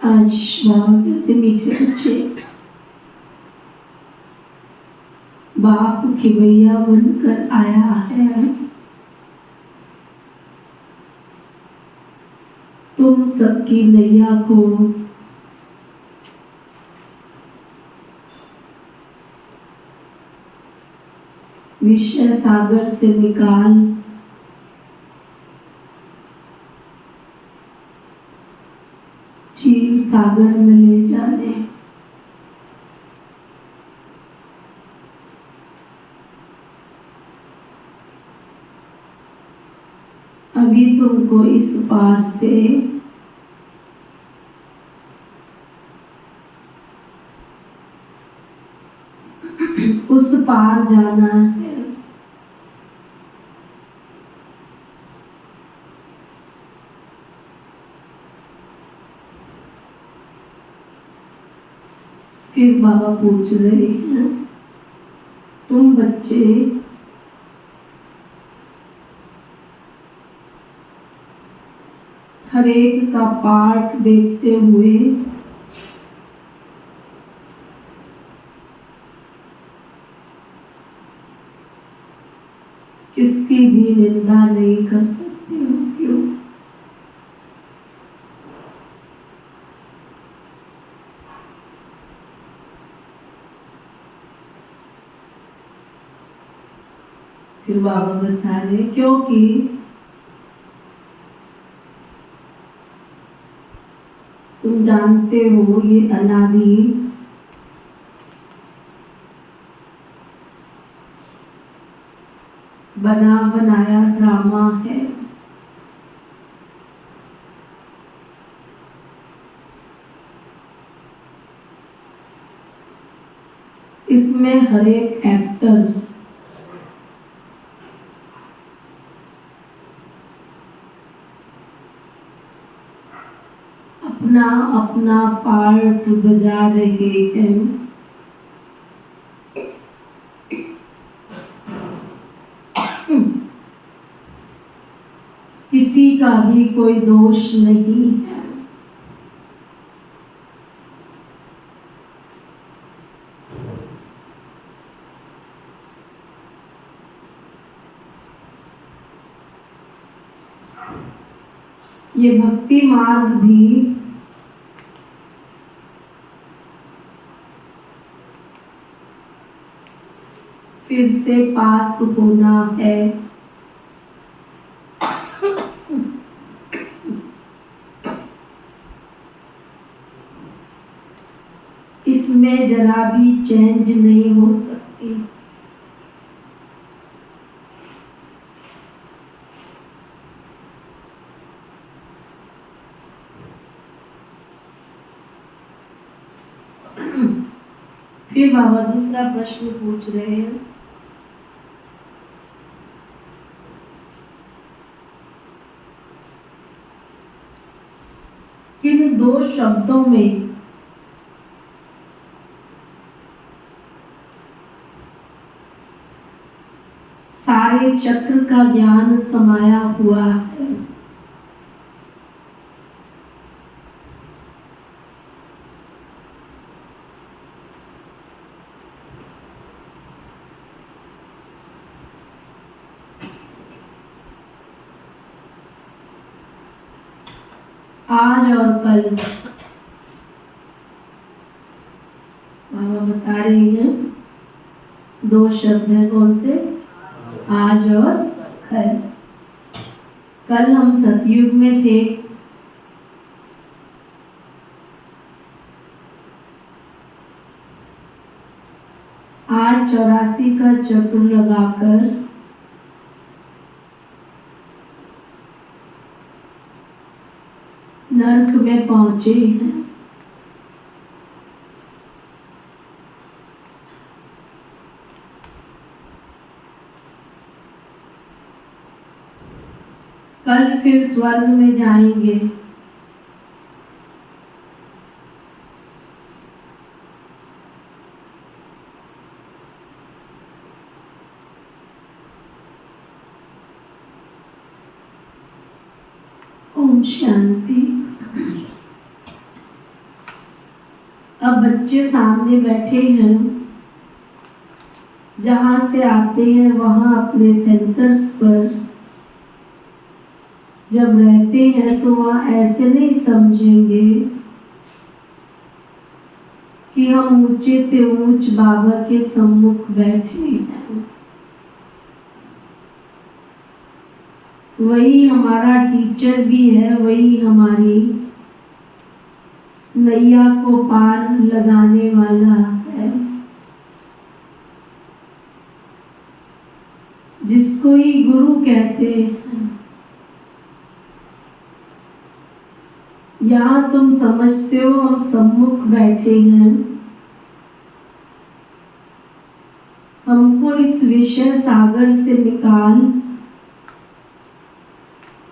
आज बाबा कहते मीठे बच्चे बाप खिवैया बनकर आया है, तुम सबकी नैया को विषय सागर से निकाल चीर सागर में ले जाने। अभी तुमको इस पार से उस पार जाना है। फिर बाबा पूछ रहे हैं, तुम बच्चे हर एक का पाठ देखते हुए किसकी भी निंदा नहीं कर सकते हो, क्यों? फिर बाबा बता रहे, क्योंकि तुम जानते हो ये अनादि बना बनाया ड्रामा है। इसमें हर एक एक्टर अपना अपना पार्ट बजा रहे हैं। किसी का भी कोई दोष नहीं है। ये भक्ति मार्ग भी फिर से पास होना है। इसमें जरा भी चेंज नहीं हो सकती। फिर बाबा दूसरा प्रश्न पूछ रहे हैं, किन दो शब्दों में सारे चक्र का ज्ञान समाया हुआ है? आज और कल। बाबा बता रहे हैं दो शब्द हैं, कौन से? आज और कल। कल हम सतयुग में थे, आज 84 का चक्र लगाकर नर्क में पहुंचे हैं। कल फिर स्वर्ग में जाएंगे। ओम शांति। अब बच्चे सामने बैठे हैं, जहां से आते हैं वहां अपने सेंटर्स पर जब रहते हैं तो वहां ऐसे नहीं समझेंगे कि हम ऊंचे ते ऊंच बाबा के सम्मुख बैठे हैं। वही हमारा टीचर भी है, वही हमारी नैया को पार लगाने वाला है, जिसको ही गुरु कहते हैं। यहाँ तुम समझते हो हम सम्मुख बैठे हैं, हमको इस विषय सागर से निकाल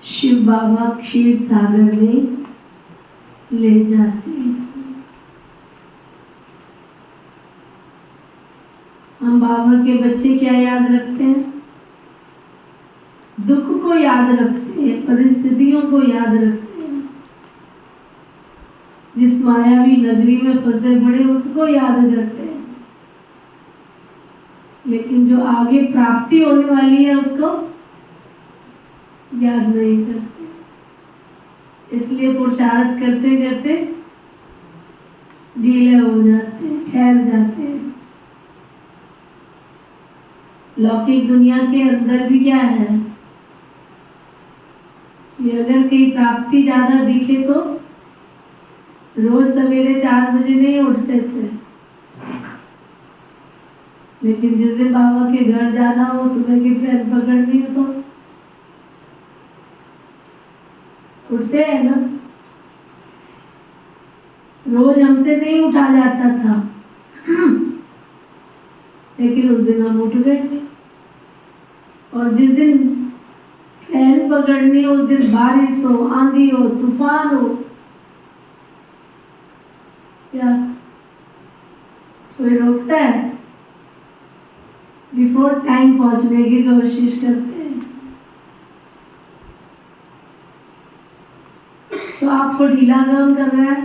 शिव बाबा क्षीर सागर में ले जाते हैं। हम बाबा के बच्चे क्या याद रखते हैं? दुख को याद रखते हैं, परिस्थितियों को याद रखते हैं, जिस मायावी नगरी में फंसे पड़े उसको याद करते हैं, लेकिन जो आगे प्राप्ति होने वाली है उसको याद नहीं करते। इसलिए पुरुषार्थ करते करते ढीले हो जाते हैं, ठहर जाते हैं। लौकिक दुनिया के अंदर भी क्या है कि अगर कहीं प्राप्ति ज्यादा दिखे तो रोज सवेरे 4 बजे नहीं उठते थे, लेकिन जिस दिन बाबा के घर जाना हो, सुबह की ट्रेन पकड़नी हो तो उठते हैं ना। रोज हमसे नहीं उठा जाता था, लेकिन उस दिन हम उठ गए। और जिस दिन ट्रेन पकड़नी हो, उस दिन बारिश हो, आंधी हो, तूफान हो, क्या कोई रोकता है? बिफोर टाइम पहुंचने की कोशिश करते हैं। तो आपको ढीला कौन कर रहा है?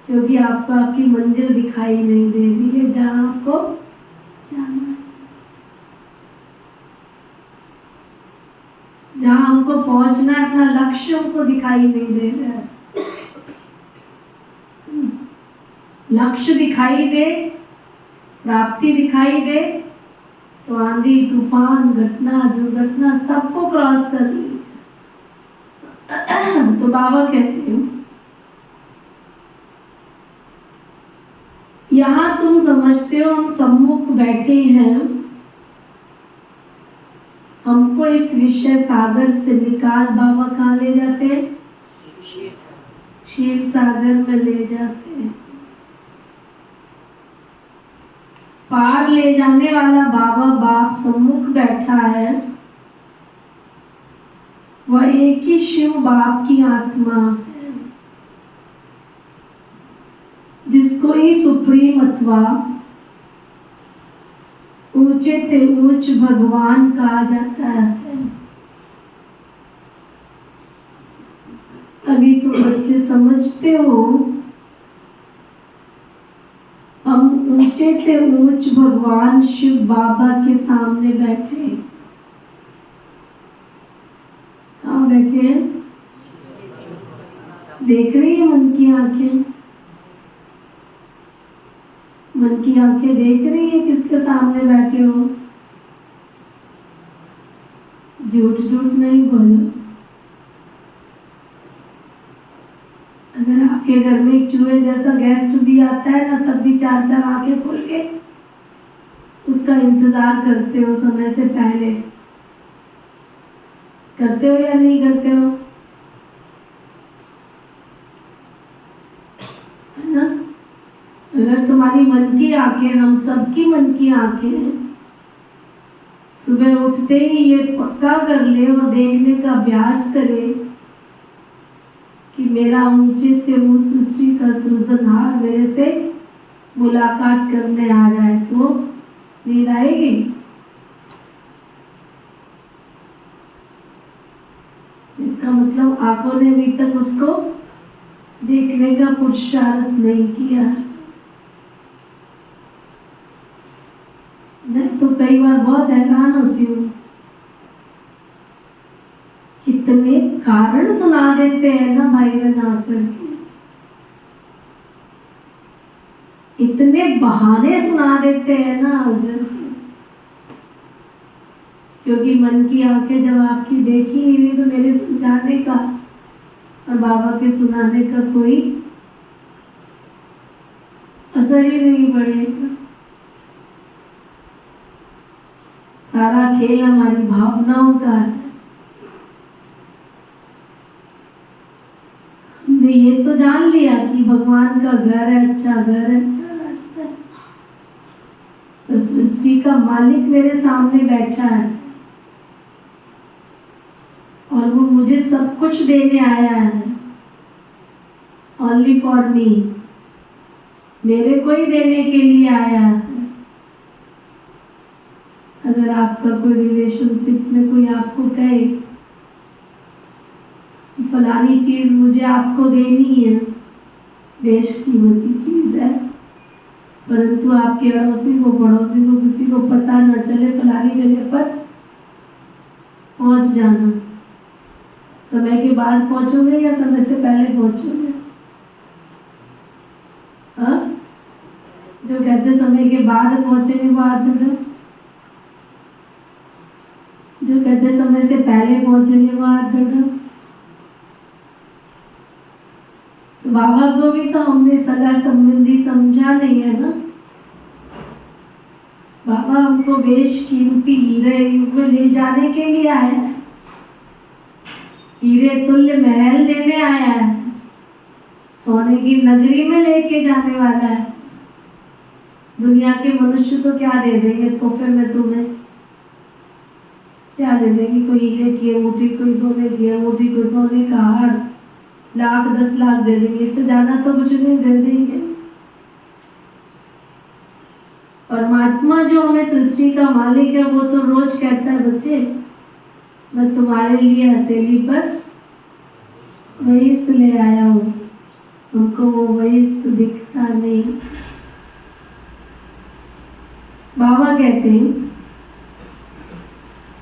क्योंकि आपको आपकी मंजिल दिखाई नहीं दे रही है, जहां आपको जाना है, जहां हमको पहुंचना है, अपना लक्ष्य हमको दिखाई नहीं दे रहा है। लक्ष्य दिखाई दे, प्राप्ति दिखाई दे, तो आंधी, तूफान, घटना, दुर्घटना सबको क्रॉस कर ली। तो बाबा कहते हैं यहाँ तुम समझते हो हम सम्मुख बैठे हैं, हमको इस विषय सागर से निकाल बाबा कहाँ ले जाते हैं? क्षीर सागर में ले जाते हैं। पार ले जाने वाला बाबा बाप सम्मुख बैठा है, वह एक ही शिव बाप की आत्मा है, जिसको ही सुप्रीम अथवा ऊंचे ते ऊंच भगवान कहा जाता है। अभी तो बच्चे समझते हो हम ऊंचे ते ऊंच भगवान शिव बाबा के सामने बैठे। कहाँ बैठे हैं? देख रही है मन की आंखें? मन की आंखें देख रही है किसके सामने बैठे हो? झूठ झूठ नहीं बोलो। अगर आपके घर में एक चूहे जैसा गेस्ट भी आता है ना, तब भी 4-4 आंखें खोल के उसका इंतजार करते हो समय से पहले। करते हो या नहीं करते हो? है ना? अगर तुम्हारी मन की आंखें, हम सबकी मन की आंखें हैं, सुबह उठते ही ये पक्का कर ले और देखने का अभ्यास करे कि मेरा ऊंचे ते ऊंच सृष्टि का सृजनहार मेरे से मुलाकात करने आ रहा है, तो नींद आएगी? इसका मतलब आंखों ने अभी तक उसको देखने का पुरुषार्थ नहीं किया। मैं तो कई बार बहुत हैरान होती हूँ, कितने कारण सुना देते हैं ना भाई बहन आकर के, इतने बहाने सुना देते हैं ना उधर के, क्योंकि मन की आंखें जब आपकी देखी नहीं रही तो मेरे समझाने का और बाबा के सुनाने का कोई असर ही नहीं पड़ेगा। सारा खेल हमारी भावनाओं का है। हमने ये तो जान लिया कि भगवान का घर है, अच्छा घर है, अच्छा रास्ता है, तो सृष्टि का मालिक मेरे सामने बैठा है और वो मुझे सब कुछ देने आया है, ओनली फॉर मी, मेरे को ही देने के लिए आया है। अगर आपका कोई रिलेशनशिप में कोई आपको कहे फलानी चीज मुझे आपको देनी है, बेशकीमती चीज है, परंतु आपके अड़ोसी को पड़ोसी को किसी को पता न चले, फलानी जगह पर पहुंच जाना। समय के बाद पहुंचोगे या समय से पहले पहुंचोगे? जो कहते समय के बाद पहुंचेंगे वो हाथ उठाओ, जो कहते समय से पहले पहुंचेंगे वो हाथ उठाओ। तो बाबा को भी तो हमने सगा संबंधी समझा नहीं है ना। बाबा हमको बेशकीमती हीरे युग में ले जाने के लिए आया है, हीरे तुल्य महल देने आया है, सोने की नगरी में लेके जाने वाला है। दुनिया के मनुष्य तो क्या दे देंगे तोहफे में तुम्हें? क्या दे देंगे? कोई हीरे की अंगूठी, कोई सोने की अंगूठी, कोई सोने का हार, लाख 10 लाख दे देंगे, इससे ज्यादा तो कुछ नहीं दे देंगे। परमात्मा जो हमें सृष्टि का मालिक है वो तो रोज कहता है, बच्चे मैं तुम्हारे लिए हथेली पर वहीस्त ले आया हूँ, तुमको वो वहीस्त दिखता नहीं। बाबा कहते हैं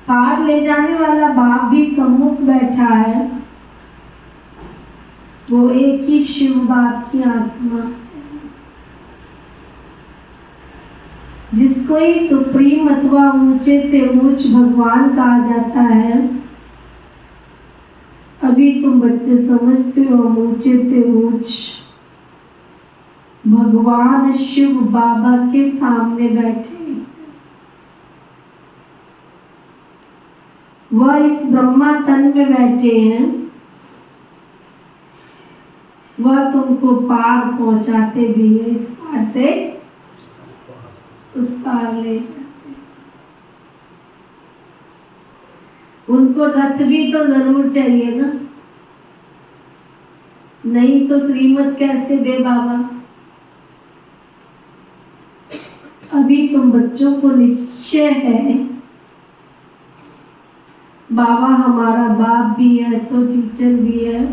पार ले जाने वाला बाप भी सम्मुख बैठा है, वो एक ही शिव बाप की आत्मा, जिसको ही सुप्रीम अथवा ऊंचे ते ऊंच भगवान कहा जाता है। अभी तुम बच्चे समझते हो ऊंचे ते ऊंच भगवान शिव बाबा के सामने बैठे, वह इस ब्रह्मा तन में बैठे हैं, वह तुमको पार पहुंचाते भी है, इस पार से उस पार ले जाते। उनको रथ भी तो जरूर चाहिए ना, नहीं तो श्रीमत कैसे दे बाबा। अभी तुम बच्चों को निश्चय है बाबा हमारा बाप भी है तो टीचर भी है,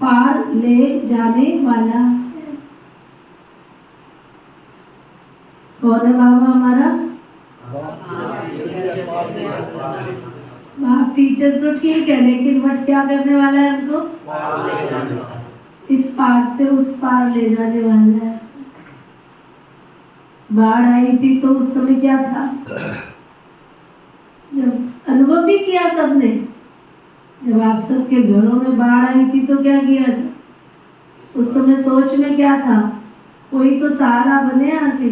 पार ले जाने वाला है। कौन है बाबा हमारा? बाप टीचर तो ठीक है, लेकिन बट क्या करने वाला है उनको? इस पार से उस पार ले जाने वाला है। बाढ़ आई थी तो उस समय क्या था? जब अनुभव भी किया सबने, जब आप सबके घरों में बाढ़ आई थी तो क्या किया था? उस समय सोच में क्या था? कोई तो सहारा बने आके,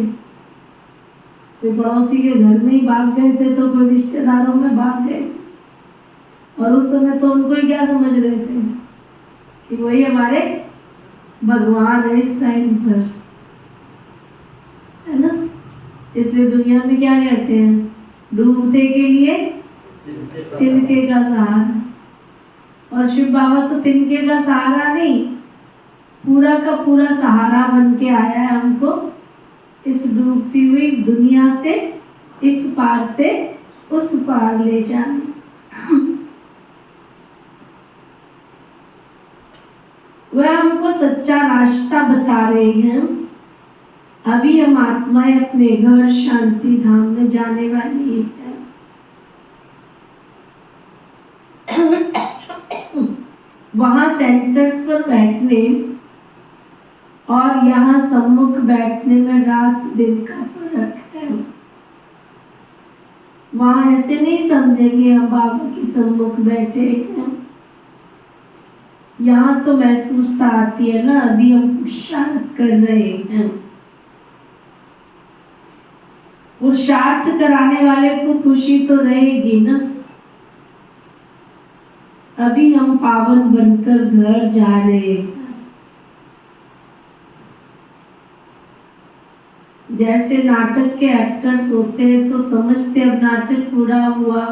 कोई पड़ोसी के घर में ही भाग गए थे तो कोई रिश्तेदारों में भाग गए थे, और उस समय तो उनको ही क्या समझ रहे थे कि वही हमारे भगवान है इस टाइम पर, है ना। इसलिए दुनिया में क्या कहते हैं? डूबते के लिए तिनके का सहारा। और शिव बाबा तो तिनके का सहारा नहीं, पूरा का पूरा सहारा बन के आया है हमको इस डूबती हुई दुनिया से इस पार से उस पार ले जाने। वह हमको सच्चा रास्ता बता रहे हैं। अभी हम आत्माएं अपने घर शांति धाम में जाने वाली हैं। वहां सेंटर्स पर बैठने और यहाँ सम्मुख बैठने में रात दिन का फर्क है। वहां ऐसे नहीं समझेंगे हम बाबा की सम्मुख बैठे हैं। यहाँ तो महसूसता आती है ना, अभी हम पुरुषार्थ कर रहे हैं। पुरुषार्थ कराने वाले को खुशी तो रहेगी ना। अभी हम पावन बनकर घर जा रहे हैं। जैसे नाटक के एक्टर्स होते हैं तो समझते अब नाटक पूरा हुआ,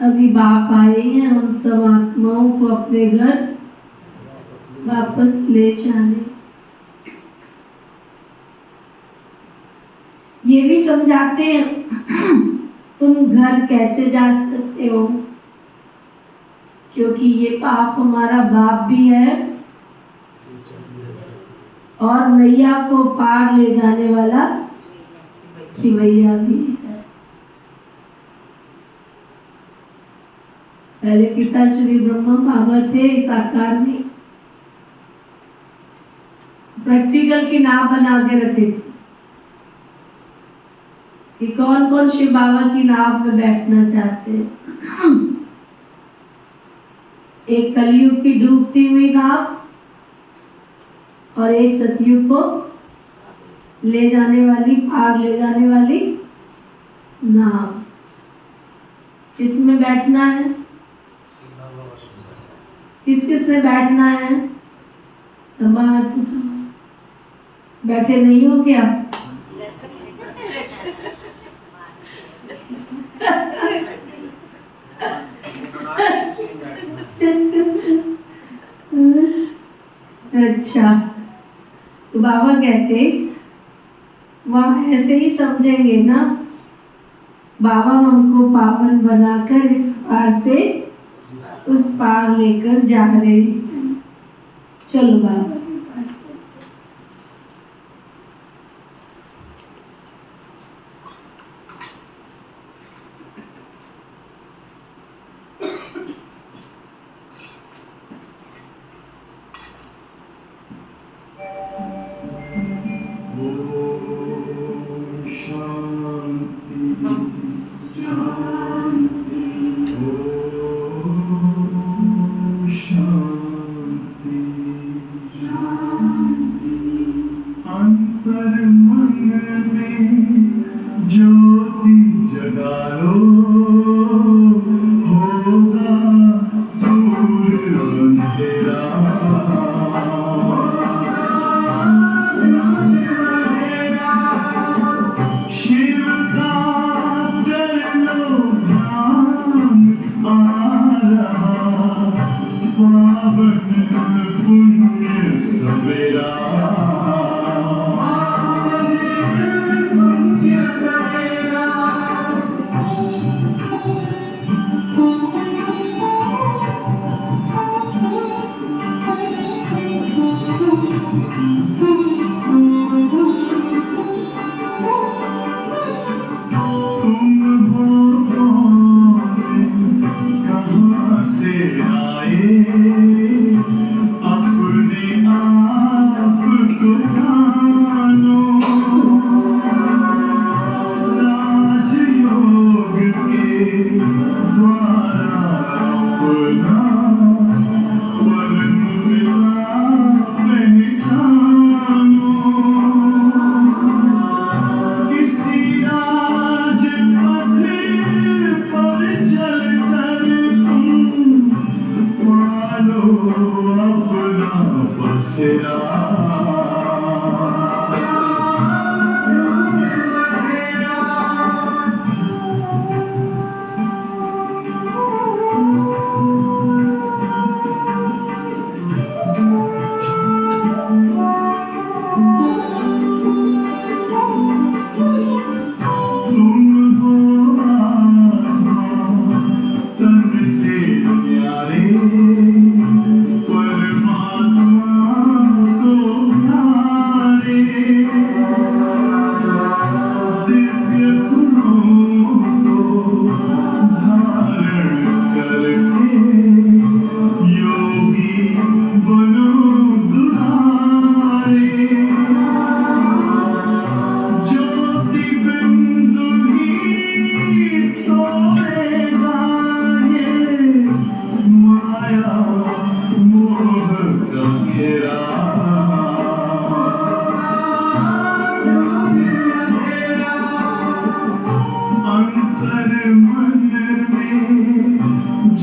अभी बाप आए हैं हम सब आत्माओं को अपने घर वापस ले जाने। ये भी समझाते हैं तुम घर कैसे जा सकते हो, क्योंकि ये पाप हमारा बाप भी है और नैया को पार ले जाने वाला खिवैया भी है। पहले पिता श्री ब्रह्मा बाबा थे साकार में, प्रैक्टिकल की नाव बना के रखे थे कि कौन कौन शिव बाबा की नाव में बैठना चाहते हैं। एक कलयुग की डूबती हुई नाव और एक सतयुग को ले जाने वाली, पार ले जाने वाली नाव। किसमें बैठना है? किस किस में बैठना है? बैठे नहीं हो क्या? अच्छा, तो बाबा कहते वहाँ ऐसे ही समझेंगे ना, बाबा हमको पावन बनाकर इस पार से उस पार लेकर जा रहे हैं। चलो बाबा के पास चलो।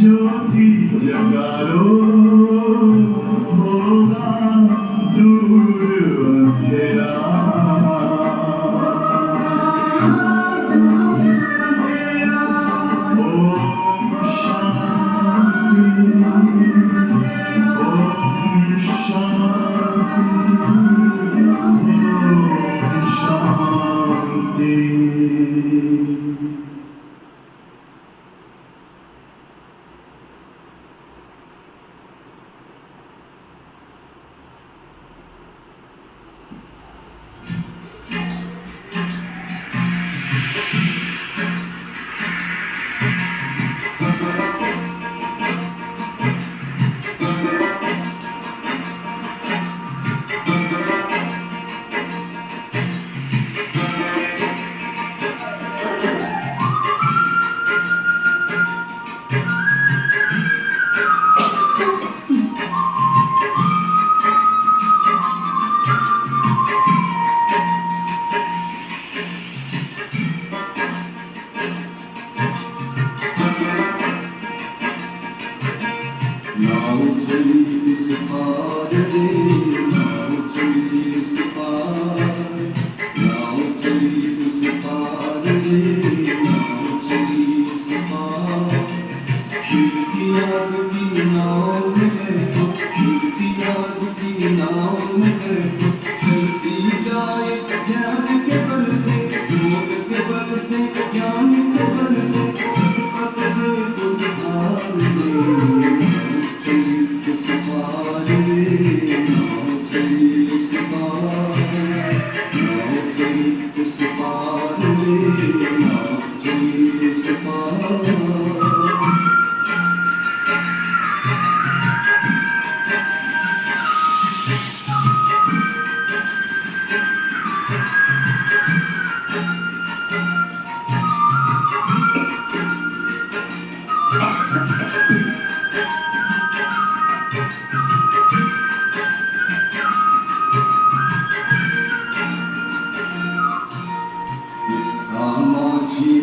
ज्योति जगा लो, होगा दूर अंधेरा।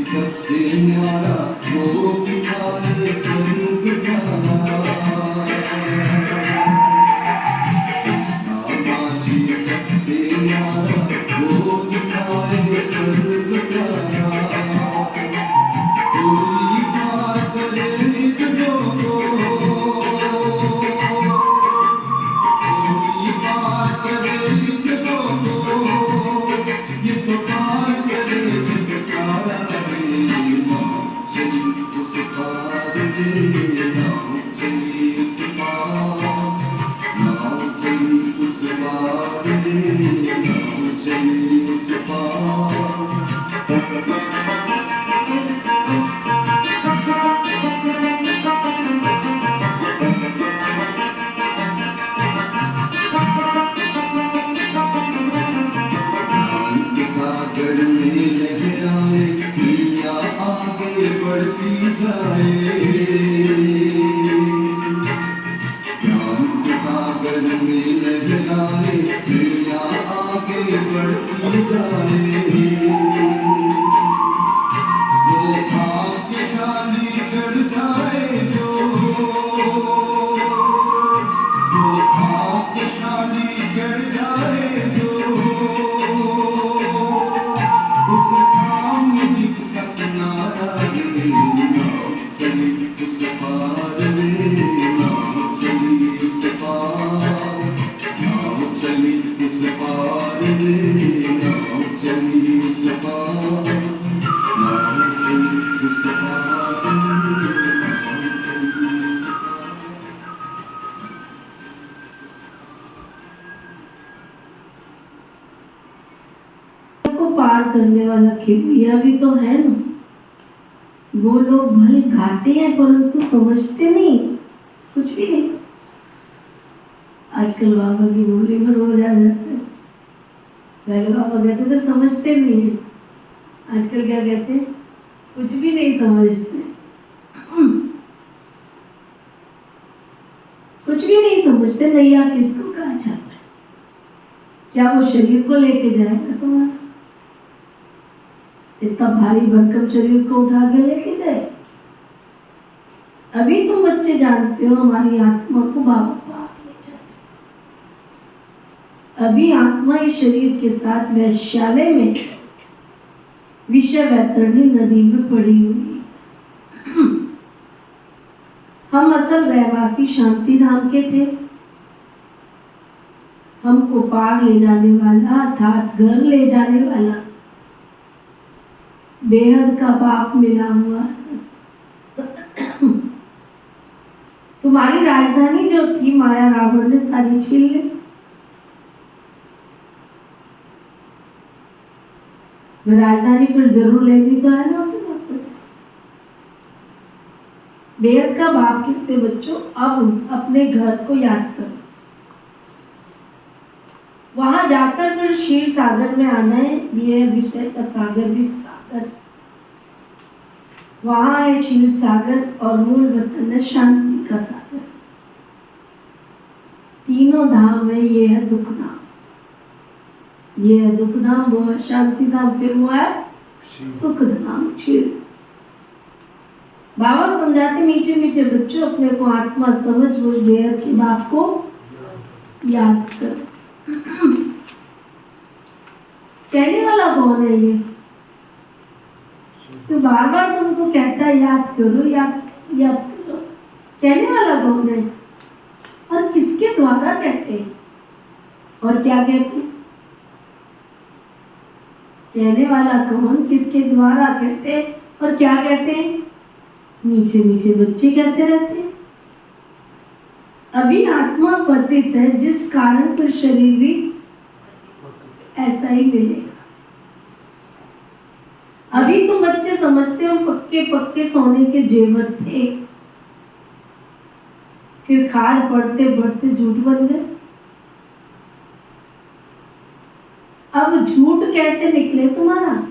सबसे न्यारा वो दिखाए स्वरूप माझी सबसे न्यारा वो दिखाए स्वरूप कोई बात करे नित दो कोई बात करे नित दो ये तो बात करे जग सारा सागर में लहराए पिया आगे बढ़ती जाए ज्ञान सागर में लहराए पिया आगे बढ़ती जाए वो भाग्यशाली चढ़ जाए जो वो भाग्यशाली चढ़ जाए जो पार करने वाला खिड़कियां भी तो है ना। वो लोग भले गाते हैं परंतु समझते नहीं, कुछ भी नहीं समझते। आजकल बाबा की बोली में रोज आ जाते हैं। पहले बाबा कहते थे समझते नहीं है, आजकल क्या कहते हैं, कुछ भी नहीं समझते। कुछ भी नहीं समझते। नैया किसको कहा जाता है? क्या वो शरीर को लेके जाएगा तुम्हारा? इतना भारी भरकम शरीर को उठा के लेके जाए? अभी तुम बच्चे जानते हो हमारी आत्मा को बाबा पार ले जाते। अभी आत्मा इस शरीर के साथ वैश्यालय में विषय वैतरणी नदी में पड़ी हुई है। हम असल रहवासी शांति धाम के थे। हमको पार ले जाने वाला अर्थात घर ले जाने वाला बेहद का बाप मिला हुआ। तुम्हारी राजधानी जो थी माया रावण ने सारी छीन ली। राजधानी फिर जरूर लेनी तो है ना उसे वापस। बेहद का बाप कहते बच्चों अब अपने घर को याद करो। वहां जाकर फिर क्षीर सागर में आना है। ये है विषय का सागर विस्तागर। वहां है क्षीर सागर और मूल वतन है शांति का सागर। तीनों धाम है। ये है दुख धाम, ये है दुख धाम, वो है शांति धाम, फिर वो है सुख धाम क्षीर। बाबा समझाते मीठे मीठे बच्चों अपने को आत्मा समझ वो बेहद के बाप को याद करो। कहने वाला कौन है ये? तो बार बार तुमको कहता है याद करो याद करो। कहने वाला कौन है और किसके द्वारा कहते हैं और क्या कहते हैं? कहने वाला कौन, किसके द्वारा कहते हैं और क्या कहते हैं? मीठे मीठे बच्चे कहते रहते हैं। अभी आत्मा पतित है जिस कारण फिर शरीर भी ऐसा ही मिलेगा। अभी तो बच्चे समझते हो पक्के पक्के सोने के जेवर थे, फिर खाल पड़ते पड़ते झूठ बन गए। अब झूठ कैसे निकले तुम्हारा?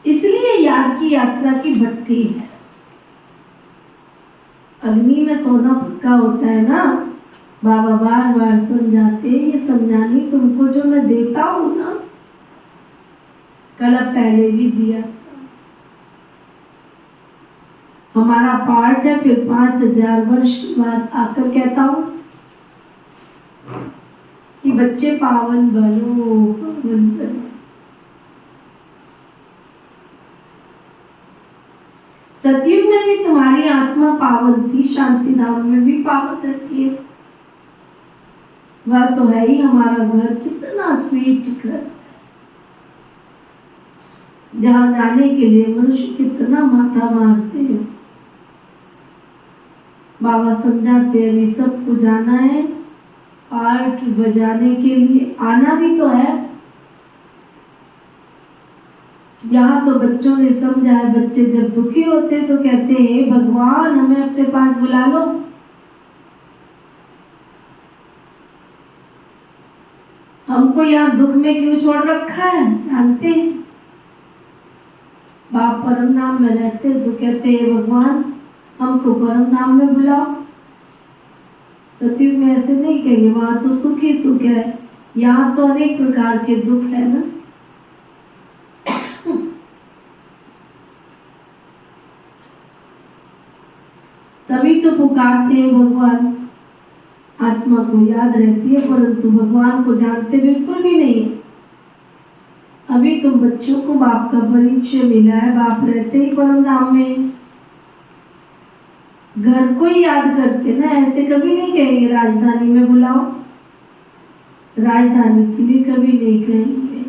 इसलिए याद की यात्रा की भट्टी है। अग्नि में सोना पक्का होता है ना। बाबा बार बार समझाते, ये समझानी तुमको जो मैं देता हूं ना, कल पहले भी दिया था। हमारा पार्ट है। फिर 5000 वर्ष के बाद आकर कहता हूं कि बच्चे पावन बनो, पावन बनो। सतयुग में भी तुम्हारी आत्मा पावन थी, शांति धाम में भी पावन रहती है। वह तो है ही हमारा घर, कितना स्वीट घर, जहां जाने के लिए मनुष्य कितना माथा मारते हैं। बाबा समझाते हैं अभी सबको जाना है, पार्ट बजाने के लिए आना भी तो है। यहाँ तो बच्चों ने समझा है, बच्चे जब दुखी होते तो कहते हैं भगवान हमें अपने पास बुला लो। हमको यहाँ दुख में क्यों छोड़ रखा है जानते हैं? बाप परम धाम में रहते तो कहते हैं भगवान हमको परम धाम में बुलाओ। सतयुग में ऐसे नहीं कहेंगे, वहां तो सुख ही सुख है, यहाँ तो अनेक प्रकार के दुख है ना। तभी तो पुकारते हैं भगवान। आत्मा को याद रहती है परंतु भगवान को जानते बिल्कुल भी नहीं। अभी तुम बच्चों को बाप का परिचय मिला है। बाप रहते ही परम धाम में, घर को ही याद करते ना। ऐसे कभी नहीं कहेंगे राजधानी में बुलाओ, राजधानी के लिए कभी नहीं कहेंगे।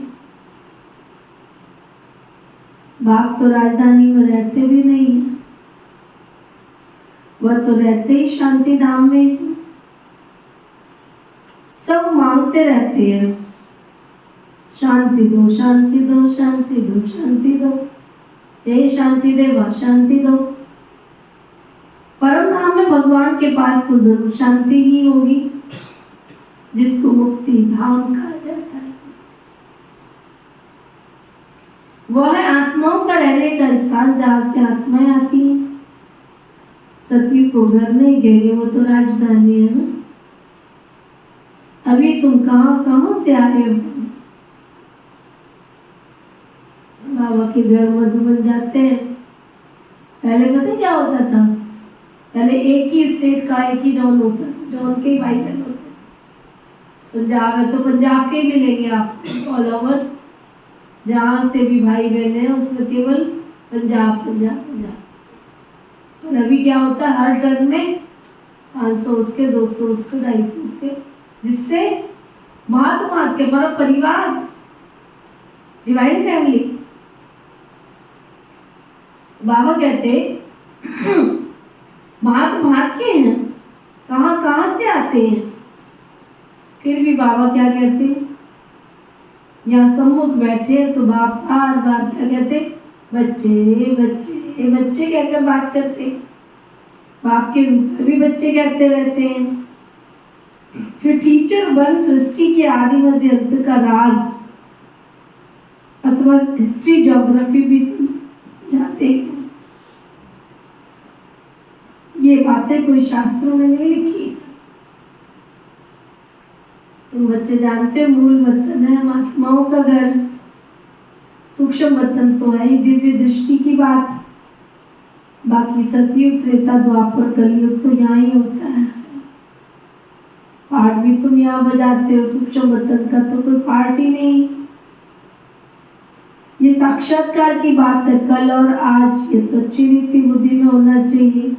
बाप तो राजधानी में रहते भी नहीं, वह तो रहते ही शांति धाम में। सब मांगते रहते हैं शांति दो, शांति दो, शांति दो, शांति दो, हे शांति देवा शांति दो। परम धाम में भगवान के पास तो जरूर शांति ही होगी, जिसको मुक्ति धाम कहा जाता है। वह है आत्माओं का रहने का स्थान, जहां से आत्माएं आती हैं। सतयुग को घर नहीं कहेंगे, वो तो राजधानी है ना। अभी तुम कहां से आए हो? बाबा के घर मधुबन जाते हैं। पहले पता क्या होता था, पहले एक ही स्टेट का एक ही जॉन होता था, जॉन के ही भाई बहन होते थे। पंजाब है तो पंजाब के ही मिलेंगे आपको, ऑल ओवर जहाँ से भी भाई बहन है उसमें केवल पंजाब पंजाब पंजाब। और अभी क्या होता है, हर टर्न में 500 उसके, 200 उसके, 250 उसके, जिससे महात्मा के हमारा परिवार, डिवाइन फैमिली। बाबा कहते महात्मा के हैं, कहाँ कहाँ से आते हैं, फिर भी बाबा क्या कहते हैं, यहाँ सम्मुख बैठे तो बाप बार बार क्या कहते, बच्चे बच्चे बच्चे कहकर बात करते। बाप के रूप में भी बच्चे कहते रहते हैं। फिर टीचर बन सृष्टि के आदि मध्य अंत का राज अथवा हिस्ट्री ज्योग्राफी भी समझाते हैं। ये बातें कोई शास्त्रों में नहीं लिखी। तुम बच्चे जानते हो मूल वतन है महात्माओं का घर, सूक्ष्म वतन तो है ही दिव्य दृष्टि की बात। बाकी सतयुग त्रेता द्वापर कलयुग तो यहाँ ही होता है। पाठ भी तुम यहाँ बजाते हो, सूक्ष्म वतन का तो कोई पाठ ही नहीं। ये साक्षात्कार की बात है, कल और आज। ये तो अच्छी रीति बुद्धि में होना चाहिए।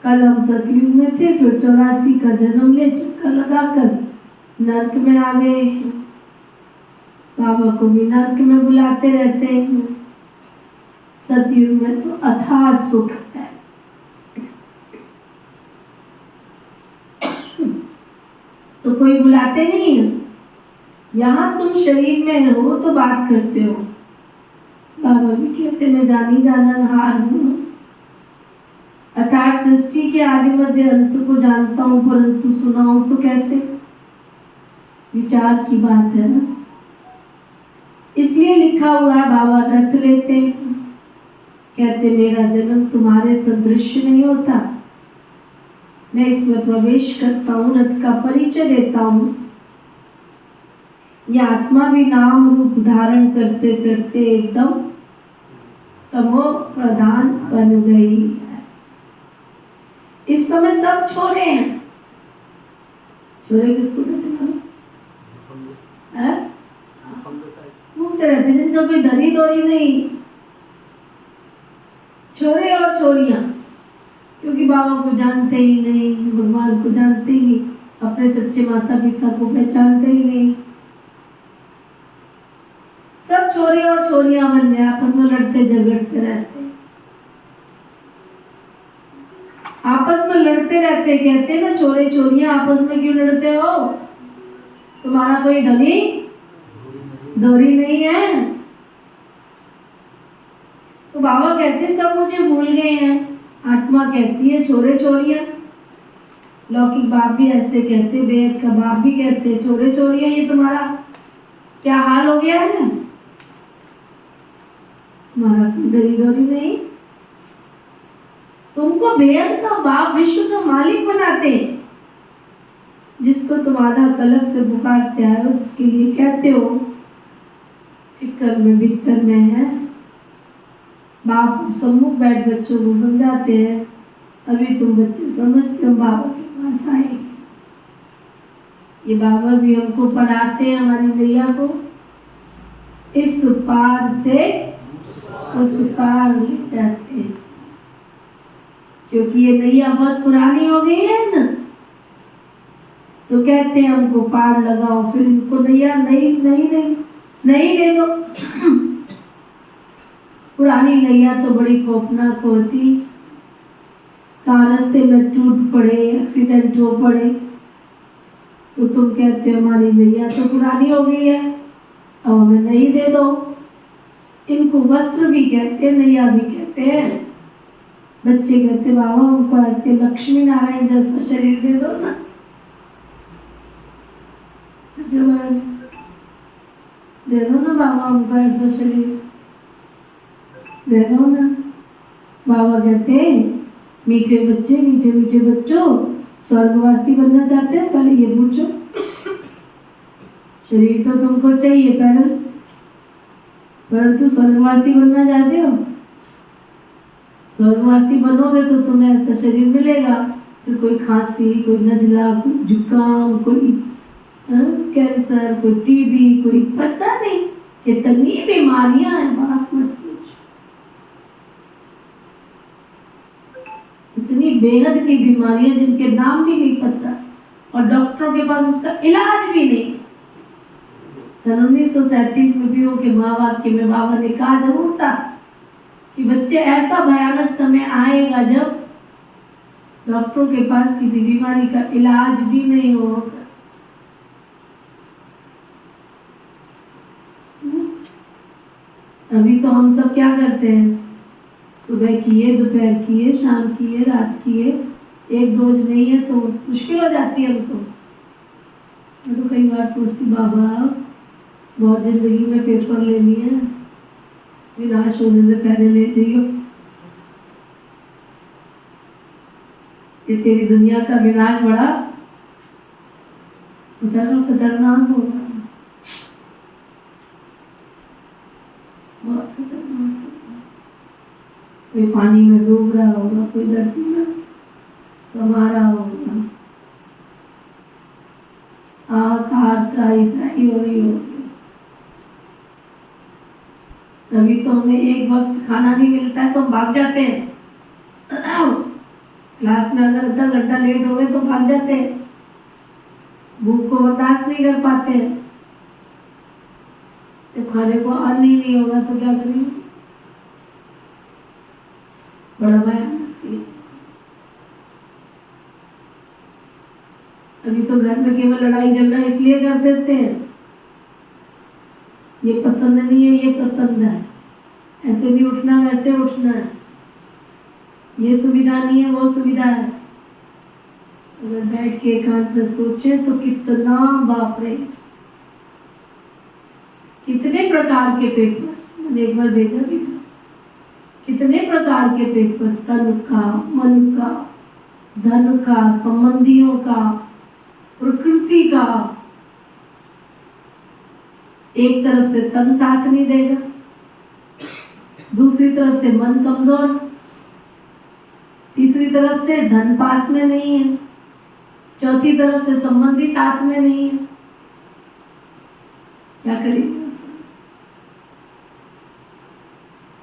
कल हम सतयुग में थे, फिर 84 का जन्म ले चक्कर लगाकर नर्क में आ गए। बाबा को भी नर्क में बुलाते रहते हैं। सतयुग में तो अथाह सुख है। तो कोई बुलाते नहीं है। यहाँ तुम शरीर में हो तो बात करते हो। बाबा भी कहते मैं जानी जाननहार हूँ, अर्थात सृष्टि के आदि मध्य अंत को जानता हूँ, परंतु सुनाऊं तो कैसे। विचार की बात है ना, इसलिए लिखा हुआ है। बाबा रथ लेते हैं, कहते मेरा जन्म तुम्हारे सदृश नहीं होता, मैं इसमें प्रवेश करता हूँ, रथ का परिचय देता हूँ। यह आत्मा भी नाम रूप धारण करते करते एकदम तमो प्रधान बन गई है। इस समय सब छोरे हैं। छोरे किसको कहते हैं? घूमते रहते जिनका कोई धरी दोरी नहीं। छोरे और छोरियां, क्योंकि बाबा को जानते ही नहीं, भगवान को जानते ही नहीं, अपने सच्चे माता पिता को पहचानते ही नहीं। सब छोरे और छोरियां बन गए, आपस में लड़ते झगड़ते रहते, आपस में लड़ते रहते। कहते ना छोरे छोरियां आपस में क्यों लड़ते हो? तुम्हारा कोई धनी दोरी नहीं है। तो बाबा कहते सब मुझे भूल गए हैं। आत्मा कहती है छोरे छोरियां। लौकिक बाप भी ऐसे कहते, वेद का बाप भी कहते छोरे छोरियां, ये तुम्हारा क्या हाल हो गया है? तुम्हारा दरी दोरी नहीं। तुमको वेद का बाप विश्व का मालिक बनाते, जिसको तुम आधा कलप से पुकारते आए हो, जिसके लिए कहते हो ठिक्कर में बिस्तर में है। बाप सम्मुख बैठ बच्चों को समझाते हैं। अभी तुम बच्चे समझते हो बाबा के पास आए। ये बाबा भी हमको पढ़ाते हैं, हमारी नैया को इस पार से उस पार ले जाते हैं। क्योंकि ये नैया बहुत पुरानी हो गई है ना, तो कहते हैं हमको पार लगाओ। फिर इनको नैया नहीं नहीं नहीं नहीं दे दो। पुरानी नैया तो बड़ी खौफनाक होती। कहाँ रास्ते में टूट पड़े, एक्सीडेंट हो पड़े, तो तुम कहते हो हमारी नैया तो पुरानी हो गई है, अब हमें नहीं दे दो। इनको वस्त्र भी कहते हैं, नैया भी कहते हैं। बच्चे कहते बाबा हमको ऐसे लक्ष्मी नारायण जैसा शरीर दे दो ना। दे दो ना बाबा हमको ऐसा शरीर, दे दो ना। बाबा कहते मीठे बच्चे, मीठे मीठे बच्चों, स्वर्गवासी बनना चाहते हैं? पहले ये पूछो। शरीर तो तुमको चाहिए, पहले परंतु स्वर्गवासी बनना चाहते हो? स्वर्गवासी बनोगे तो तुम्हें ऐसा शरीर मिलेगा, फिर कोई खांसी, कोई नजला, कोई जुकाम, कोई कैंसर, कोई टीबी, कोई पता नहीं कितनी बीमारियां हैं, बात मत पूछ। इतनी बेहद की बीमारियां जिनके नाम भी नहीं पता और डॉक्टरों के पास उसका इलाज भी नहीं। सन 1937 में भी उनके माँ बाप के में बाबा ने कहा जरूर था कि बच्चे ऐसा भयानक समय आएगा जब डॉक्टरों के पास किसी बीमारी का इलाज भी नहीं होगा। अभी तो हम सब क्या करते हैं, सुबह किए, दोपहर किए, शाम किए, रात किए, एक डोज नहीं है तो मुश्किल हो जाती है हमको। मैं तो कई बार सोचती बाबा बहुत जिंदगी में पेपर ले लिए, विनाश होने से पहले ले जाइयो, ये तेरी दुनिया का विनाश बड़ा खतरनाक होगा, बहुत खतरनाक होगा। कोई पानी में डूब रहा होगा, कोई धरती में समा रहा होगा, त्राही त्राही हो रही होगी। अभी तो हमें एक वक्त खाना नहीं मिलता है तो हम भाग जाते हैं, क्लास में अगर आधा घंटा लेट हो गए तो भाग जाते हैं, भूख को बर्दाश्त नहीं कर पाते हैं, तो खाने को अन्न ही नहीं होगा तो क्या करेंगे? बड़ा भयानक सी। अभी तो घर में केवल लड़ाई झगड़ा इसलिए कर देते हैं, ये पसंद नहीं है, ये पसंद है, ऐसे नहीं उठना, वैसे उठना है, ये सुविधा नहीं है, वो सुविधा है। अगर बैठ के एकांत में सोचे तो कितना, बाप रे, कितने प्रकार के पेपर मैंने एक बार भेजा भी था, कितने प्रकार के पेपर, तन का, मन का, धन का, संबंधियों का, प्रकृति का। एक तरफ से तन साथ नहीं देगा, दूसरी तरफ से मन कमजोर, तीसरी तरफ से धन पास में नहीं है, चौथी तरफ से संबंधी साथ में नहीं है, क्या करेंगे?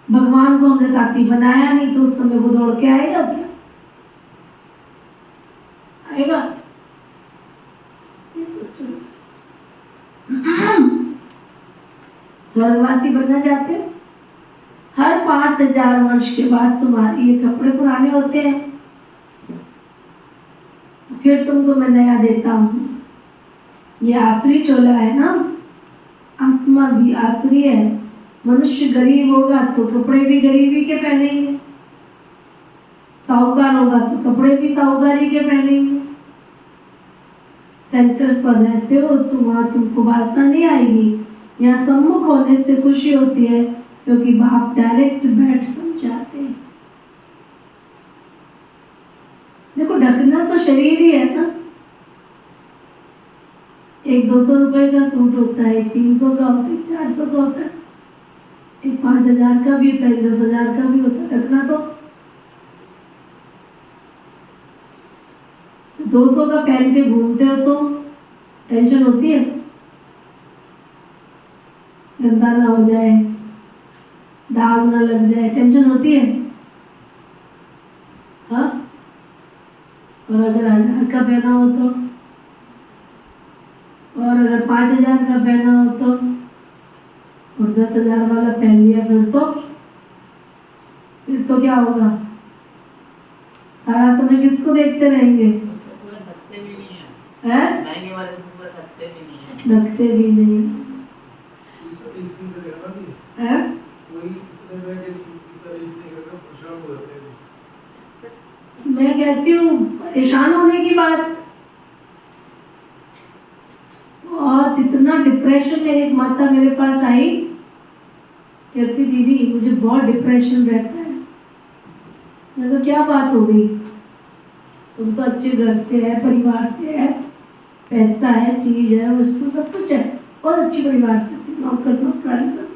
भगवान को हमने साथी बनाया नहीं तो उस समय वो दौड़ के आएगा क्या? आएगा? ये सोचो। स्वर्गवासी बनना चाहते हो? हर 5000 वर्ष के बाद तुम्हारे ये कपड़े पुराने होते हैं, फिर तुमको मैं नया देता हूँ। ये आसुरी चोला है ना, आत्मा भी आसुरी है। मनुष्य गरीब होगा तो कपड़े भी गरीबी के पहनेंगे, साहूकार होगा तो कपड़े भी साहूकारी के पहनेंगे। सेंटर्स पर रहते हो तो वहाँ तुमको वासना नहीं आएगी, यहाँ सम्मुख होने से खुशी होती है क्योंकि बाप डायरेक्ट बैठ समझाते हैं। देखो ढकना तो शरीर ही है ना, एक 200 रुपए का सूट होता है, एक 300 का होता है, 400 का होता है, एक 5000 का भी होता है, 10,000 का भी होता है। ढकना तो 200 का पहन के घूमते हो तो टेंशन होती है, गंदा ना हो जाए, दाग ना लग जाए, टेंशन होती है। हाँ, और अगर 1000 का पहना हो तो, और अगर 5000 का पहना हो तो, और 10,000 वाला पहन लिया फिर तो क्या होगा? सारा समय किसको देखते रहेंगे? ढकते भी नहीं है, महंगे वाले से ढकते भी नहीं है, ढकते भी नहीं है। मैं कहती हूँ परेशान होने की बात, बहुत इतना डिप्रेशन में। एक माता मेरे पास आई, कहती दीदी मुझे बहुत डिप्रेशन रहता है। मैं तो क्या बात हो गई? तुम तो अच्छे घर से है, परिवार से है, पैसा है, चीज है, वस्तु सब कुछ है, बहुत अच्छी परिवार से थी, नौकर नौकरानी सब।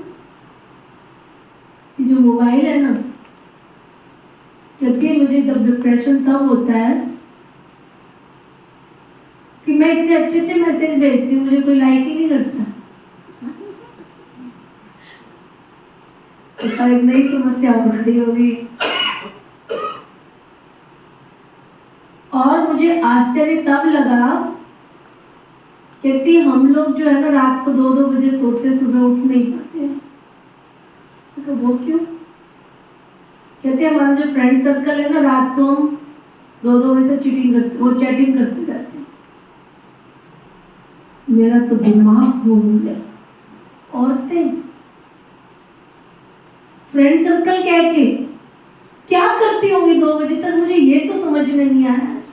जो मोबाइल है ना, जबकि मुझे जब डिप्रेशन तब होता है कि मैं इतने अच्छे अच्छे मैसेज भेजती हूँ, मुझे कोई लाइक ही नहीं करता। तो एक नई समस्या और खड़ी हो गई। और मुझे आश्चर्य तब लगा, कहती हम लोग जो है ना रात को 2-2 बजे सोते, सुबह उठ नहीं पाते हैं। तो वो क्यों? कहते हमारा जो फ्रेंड सर्कल है ना, रात को हम 2-2 बजे तक चैटिंग करते रहते हैं। मेरा तो दिमाग घूम गया। औरतें फ्रेंड सर्कल कह के क्या करती होंगी 2 बजे तक, मुझे ये तो समझ में नहीं आया आज।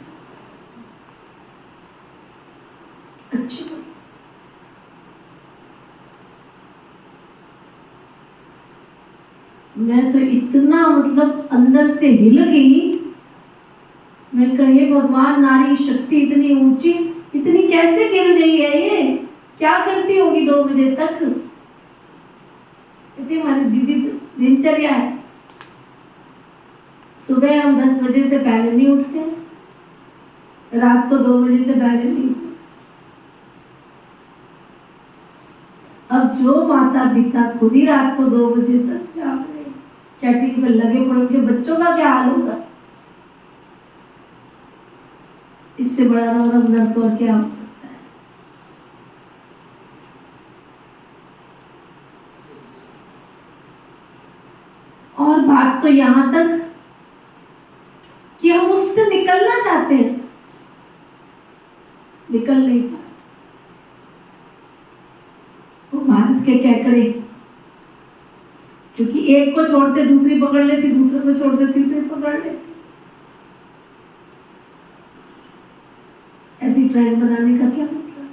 अच्छा, मैं तो इतना मतलब अंदर से हिल गई। मैं कहे भगवान, नारी शक्ति इतनी ऊंची, इतनी कैसे गिर गई है ये? क्या करती होगी 2 बजे तक? कहती हमारी दीदी दिनचर्या है, सुबह हम 10 बजे से पहले नहीं उठते, रात को 2 बजे से पहले नहीं सोते। अब जो माता पिता खुद ही रात को 2 बजे तक जाग रहे, चैटिंग पर लगे पड़े, उनके बच्चों का क्या हाल होगा? इससे बड़ा नरक नरक और क्या हो सकता है? और बात तो यहां तक कि हम उससे निकलना चाहते हैं, निकल नहीं पाते। वो भारत के कैकड़े, क्योंकि एक को छोड़ते दूसरी पकड़ लेती, दूसरे को छोड़ते तीसरी पकड़ लेती। ऐसी फ्रेंड बनाने का क्या मतलब?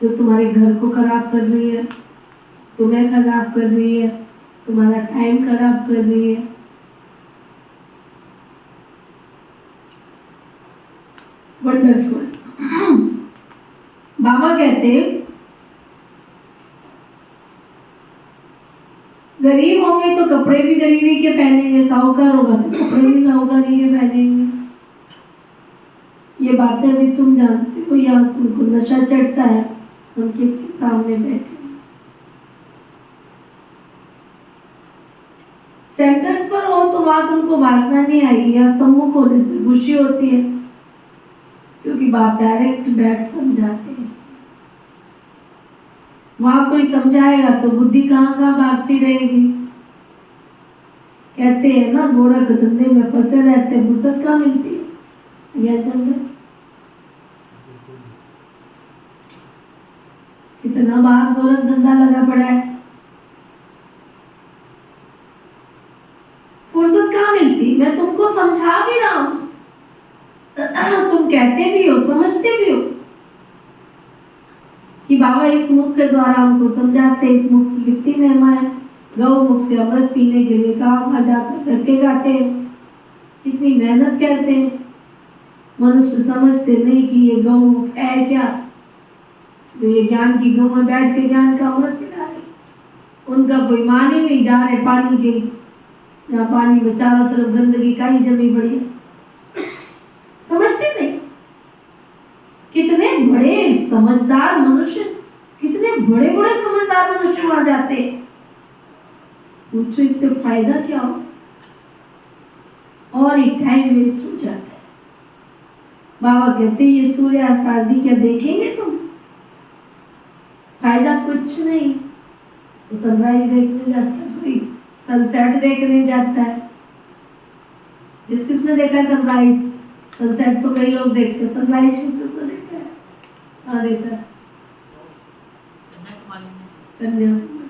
जो तुम्हारे घर को खराब कर रही है, तुम्हें खराब कर रही है, तुम्हारा टाइम खराब कर रही है। वंडरफुल। बाबा कहते गरीब होंगे तो कपड़े भी गरीबी के पहनेंगे, साहूकार होगा तो कपड़े भी साहूकारी के पहनेंगे। ये बातें भी तुम जानते हो, या तुमको नशा चढ़ता है हम किसके सामने बैठे। सेंटर्स पर हो तो वहां तुमको वासना नहीं आएगी, या सम्मुख होने से खुशी होती है, क्योंकि बाप डायरेक्ट बैठ समझाते हैं। वहां कोई समझाएगा तो बुद्धि कहाँ कहाँ भागती रहेगी। कहते हैं ना, गोरख धंधे में फंसे रहते, फुर्सत कहाँ मिलती है? यह चंद्र कितना बार गोरख धंधा लगा पड़ा है, फुर्सत कहाँ मिलती? मैं तुमको समझा भी रहा हूं, तुम कहते भी हो, समझते भी हो कि बाबा इस मुख के द्वारा हमको समझाते, इस मुख की कितनी महिमा है। गौ मुख से अमृत पीने के लिए कहाँ जाकर धक्के खाते हैं, कितनी मेहनत करते हैं। मनुष्य समझते नहीं कि ये गौ मुख है क्या, तो ये ज्ञान की गौ में बैठ के ज्ञान का अमृत पिला रहे। उनका कोई मान ही नहीं, जा रहे पानी के, जहाँ पानी में चारों तरफ गंदगी काई जमी पड़ी है। समझते नहीं। कितने बड़े समझदार मनुष्य, कितने बड़े बड़े समझदार मनुष्य वहां जाते, पूछो इससे फायदा क्या हो? और ये टाइम वेस्ट हो जाता है। बाबा कहते ये सूर्य आसादी क्या देखेंगे तुम? फायदा कुछ नहीं। तो सनराइज देखने जाता है, कोई सनसेट देखने जाता है। किसने देखा है सनराइज? सनसेट तो कई लोग देखते हैं, सनराइज किसने देखा है? कहाँ देखा है? कन्याकुमारी।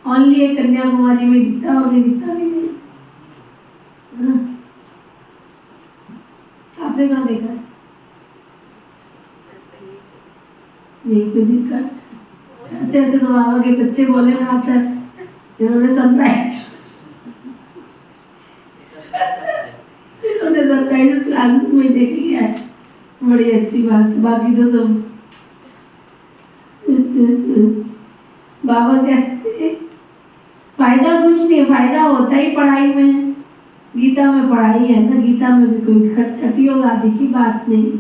ओनली एक कन्याकुमारी में दिखता, और नहीं दिखता भी नहीं। आपने कहाँ देखा है? यही पे दिखा। ऐसे ऐसे तो बाबा के बच्चे बोले ना आता है, इन्होंने सनराइज सनराइज क्लास में देख लिया है, बड़ी अच्छी बात। बाकी तो सब बाबा कहते फायदा कुछ नहीं है, फायदा होता ही पढ़ाई में है। गीता में पढ़ाई है ना, गीता में भी कोई खटयोग आदि की बात नहीं।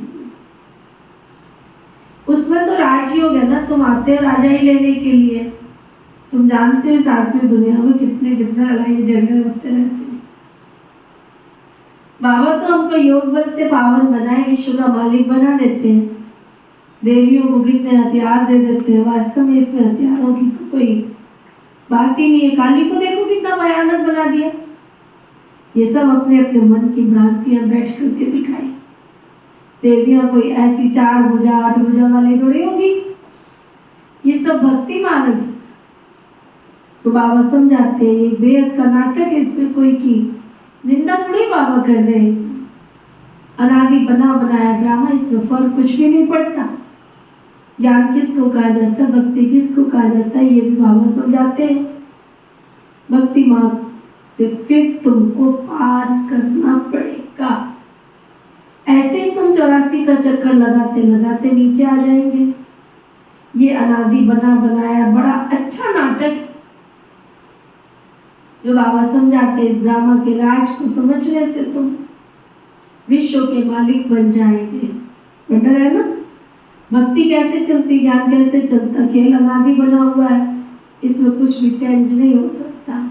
उसमें तो राजयोग है ना, तुम आते हो राजा ही लेने के लिए। तुम जानते हो शास्त्रीय दुनिया में कितने कितने लड़ाई झगड़े होते रहते हैं। बाबा तो हमको योग बल से पावन बनाए, विश्व का मालिक बना देते हैं। देवियों को कितने हथियार दे देते हैं, वास्तव में इसमें हथियारों की तो कोई बात ही नहीं है। काली को देखो कितना भयानक बना दिया। ये सब अपने अपने मन की भ्रांतियां बैठ करके दिखाई। देवियां कोई ऐसी 4 भुजा 8 भुजा वाली थोड़ी होगी, ये सब भक्ति मार्ग है। तो बाबा समझाते हैं ये बेहद का नाटक है, इसमें कोई की निंदा थोड़ी बाबा कर रहे हैं। अनादि बना बनाया ड्रामा, इसमें फर्क कुछ भी नहीं पड़ता। ज्ञान किसको कहा जाता है, भक्ति किसको कहा जाता है, ये भी बाबा समझाते हैं। भक्ति मार्ग से फिर तुमको पास करना पड़ेगा। ऐसे ही तुम 84 का चक्कर लगाते लगाते नीचे आ जाएंगे। ये अनादि बना बनाया बड़ा अच्छा नाटक है जो बाबा समझाते हैं। इस ड्रामा के राज को समझने से तुम विश्व के मालिक बन जाएंगे। बेटर है ना? भक्ति कैसे चलती, ज्ञान कैसे चलता, खेल अनादि बना हुआ है, इसमें कुछ भी चेंज नहीं हो सकता।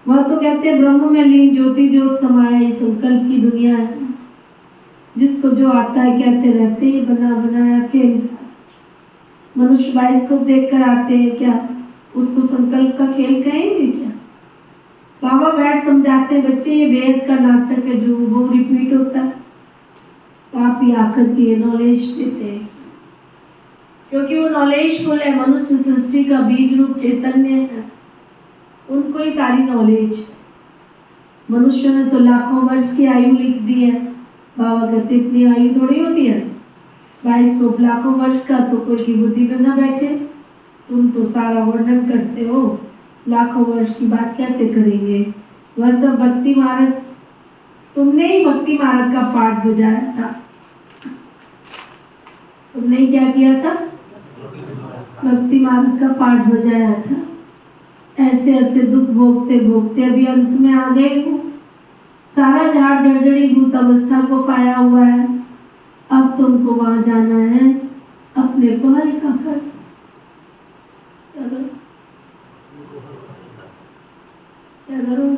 वह तो कहते हैं ब्रह्म में लीन ज्योति ज्योत समाया, ये संकल्प की दुनिया है। जिसको जो आता है कहते रहते हैं, ये बना बनाया खेल। मनुष्य बाइस्कोप देख कर आते हैं क्या, उसको संकल्प का खेल कहेंगे क्या? बाबा बैठ समझाते हैं, बच्चे ये वेद का नाटक है जो वो रिपीट होता है। आप ही आकर के ये नॉलेज देते हैं क्योंकि वो नॉलेजफुल है। मनुष्य सृष्टि का बीज रूप चैतन्य है, उनको ही सारी नॉलेज। मनुष्य ने तो लाखों वर्ष की आयु लिख दी है। बाबा कहते इतनी आयु थोड़ी होती है, 22 लाखों वर्ष का तो कोई की बुद्धि में ना बैठे। तुम तो सारा वर्णन करते हो, लाखों वर्ष की बात कैसे करेंगे? वह सब भक्ति मार्ग, तुमने ही भक्ति मार्ग का पाठ बजाया था। तुमने ही क्या किया था? भक्ति मार्ग का पाठ बजाया था। ऐसे ऐसे दुख भोगते भोगते अभी अंत में आ गए हो। सारा झाड़ जर्जरी भूत अवस्था को पाया हुआ है। अब तुमको वहां जाना है, अपने को हल्का कर। चलो क्या करूं?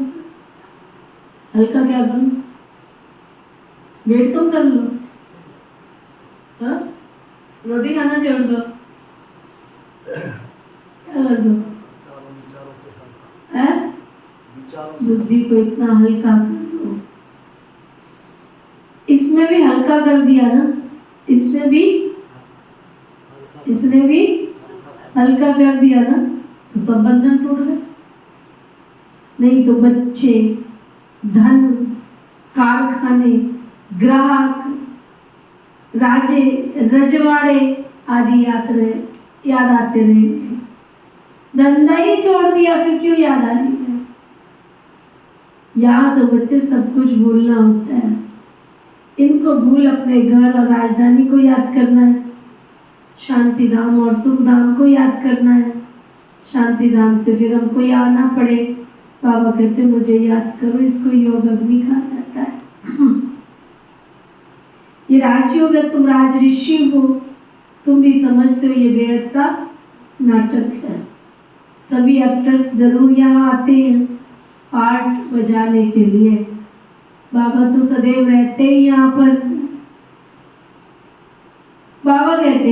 हल्का क्या करूं? वेट कम कर लो, हाँ? रोटी खाना छोड़ दो, क्या कर दो? बुद्धि को इतना हल्का कर दो। इसमें भी हल्का कर दिया ना, इसने भी हल्का कर दिया ना, तो सब बंधन टूट गए। नहीं तो बच्चे, धन, कारखाने, ग्राहक, राजे, रजवाड़े आदि याद आते रहेंगे। धंधा ही छोड़ दिया, फिर क्यों याद आएंगे? यहाँ तो बच्चे सब कुछ भूलना होता है। इनको भूल अपने घर और राजधानी को याद करना है, शांति धाम और सुख धाम को याद करना है। शांति धाम से फिर हमको यहाँ आना पड़े। बाबा कहते मुझे याद करो, इसको योग अग्नि कहा जाता है। ये राजयोग है, तुम राज ऋषि हो, तुम भी समझते हो ये बेहद का नाटक है। सभी एक्टर्स जरूर यहाँ आते हैं पार्ट बजाने के लिए। बाबा तो सदैव रहते ही यहाँ पर। बाबा कहते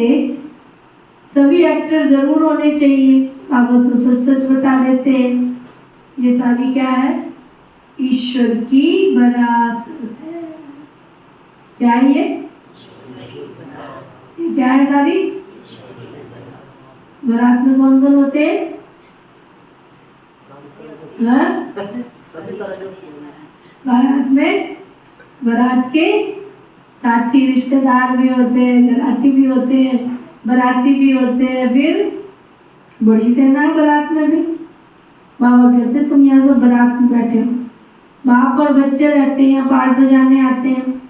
सभी एक्टर जरूर होने चाहिए। बाबा तो सच सच बता देते हैं। ये सारी क्या है? ईश्वर की बारात है। क्या है ये क्या है? सारी बारात में कौन कौन होते हैं? बारात में बारात के साथी रिश्तेदार भी होते हैं, घराती भी होते हैं, बाराती भी होते हैं, फिर बड़ी सेना है बारात में भी। बाबा कहते तुम यहाँ से बारात में बैठे हो, बाप और बच्चे रहते हैं, पार्ट बजाने आते हैं।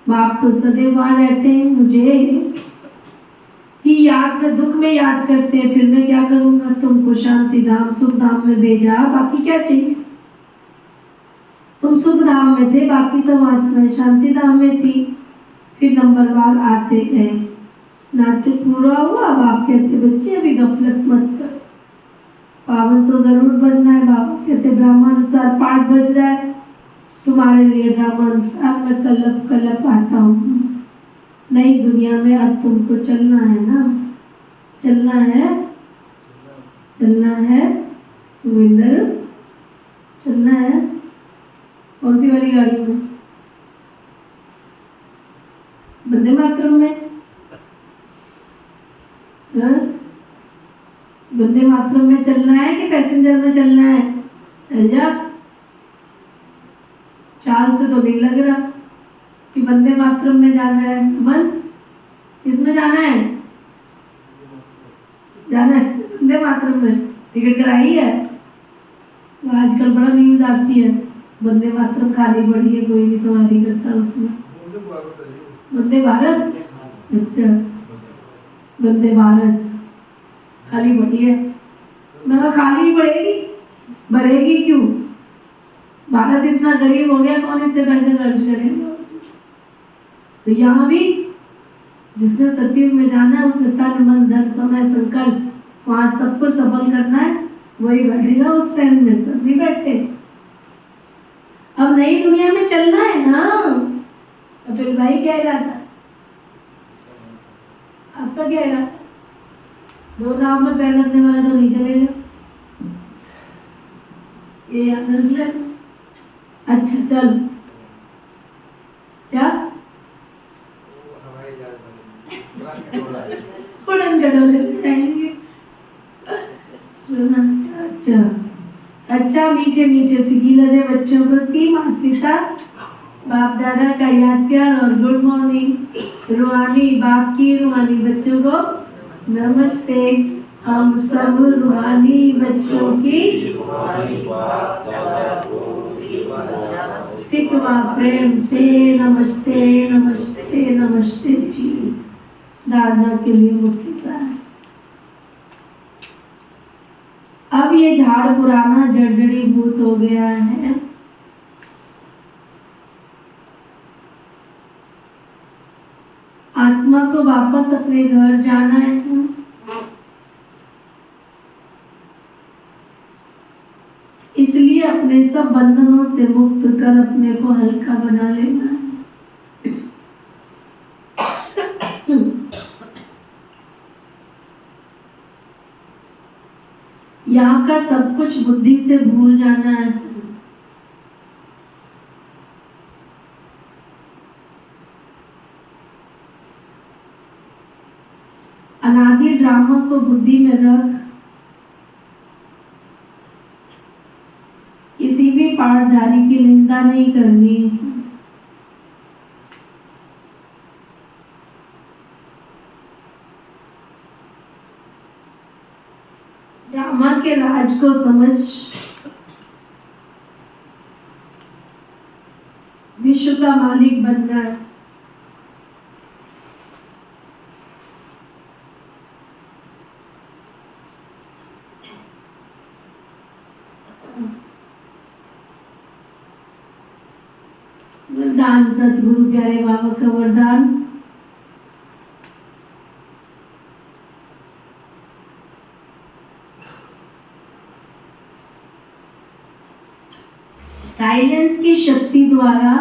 बाप तो सदैव वहाँ रहते हैं। मुझे ही याद में, दुख में याद करते हैं, फिर मैं क्या करूंगा, तुमको शांति धाम सुख धाम में भेजा, बाकी क्या चाहिए। तुम सुख धाम में थे, बाकी सब आत्माएं शांति धाम में थी। फिर नंबरवार आते गए, नाट्य पूरा हुआ। अब आप कहते बच्चे अभी गफलत मत कर, पावन तो जरूर बनना है। बाबा कहते ड्रामानुसार पाठ बज रहा है, तुम्हारे लिए ड्रामानुसार मैं कलप आता हूँ। नई दुनिया में अब तुमको चलना है ना, चलना है, चलना है सुविंदर, चलना है। कौन सी वाली गाड़ी में? वंदे मातरम में? वंदे मातरम में चलना है कि पैसेंजर में चलना है? चल जा, चाल से तो नहीं लग रहा कि वंदे मातरम में जाना है। मन किसमें जाना है? जाना है वंदे मातरम में। टिकट कराई है? तो आजकल बड़ा न्यूज आती है, वंदे मातरम खाली पड़ी है, कोई नहीं सवारी करता उसमें। वंदे भारत, अच्छा वंदे भारत खाली पड़ी है। मैं कहा खाली ही पड़ेगी, भरेगी क्यों? भारत इतना गरीब हो गया, कौन इतने पैसे खर्च करेगा? तो यहाँ भी जिसने सतयुग में जाना है, उसने तन मन धन समय संकल्प श्वास सबको सफल करना है, वही बैठेगा उस ट्रेन में। सब नहीं बैठे। अब नई दुनिया में चलना है ना। कपिल भाई कह रहा था, आपका क्या है? दो नाव में पैर रखने वाला तो नहीं चलेगा, ये याद रख ले। अच्छा चल, क्या उड़न खटोले में जाएंगे? सुना? अच्छा मीठे मीठे सिकी लगे बच्चों प्रति माता पिता बाप दादा का याद प्यार और गुड मॉर्निंग। रूहानी बाप की रूहानी बच्चों को नमस्ते। हम सब रूहानी बच्चों की सिकवा प्रेम से नमस्ते नमस्ते नमस्ते जी। दादा के लिए मुख्य सार। अब ये झाड़ पुराना जर्जरी भूत हो गया है। आत्मा को वापस अपने घर जाना है। इसलिए अपने सब बंधनों से मुक्त कर अपने को हल्का बना लेना है। यहाँ का सब कुछ बुद्धि से भूल जाना है। अनादि ड्रामा को बुद्धि में रख, किसी भी पाठधारी की निंदा नहीं करनी। ड्रामा के राज को समझ, विश्व का मालिक बनना है। वरदान सतगुरु प्यारे बाबा का वरदान। साइलेंस की शक्ति द्वारा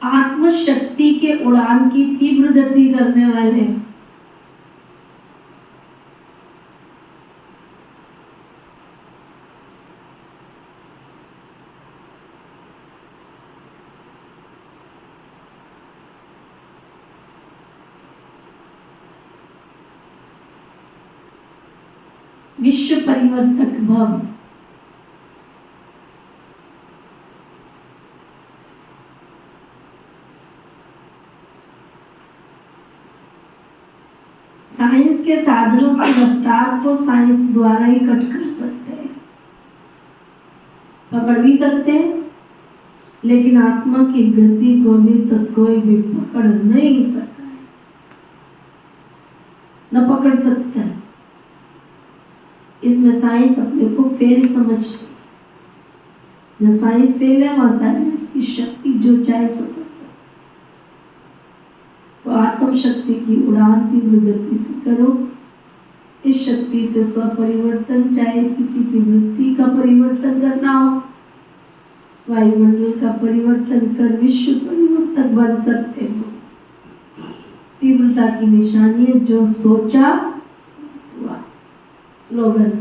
आत्मशक्ति के उड़ान की तीव्र गति करने वाले विश्व परिवर्तक भव। साइंस के साधनों की रफ्तार को साइंस द्वारा ही कट कर सकते हैं। पकड़ भी सकते हैं, लेकिन आत्मा की गति को अभी तक कोई भी पकड़ नहीं सका है, न पकड़ सकता है। इसमें साइंस अपने को फेल समझती है। जहाँ साइंस फेल है वहाँ साइंस की शक्ति जो चाहे सो कर सकती। तो आत्म शक्ति की उड़ान तीव्र गति से करो। इस शक्ति से स्व परिवर्तन, चाहे किसी की वृत्ति का परिवर्तन करना हो, वायुमंडल का परिवर्तन कर विश्व परिवर्तन बन सकते हो। तीव्रता की निशानी है जो सोचा हुआ। स्लोगन,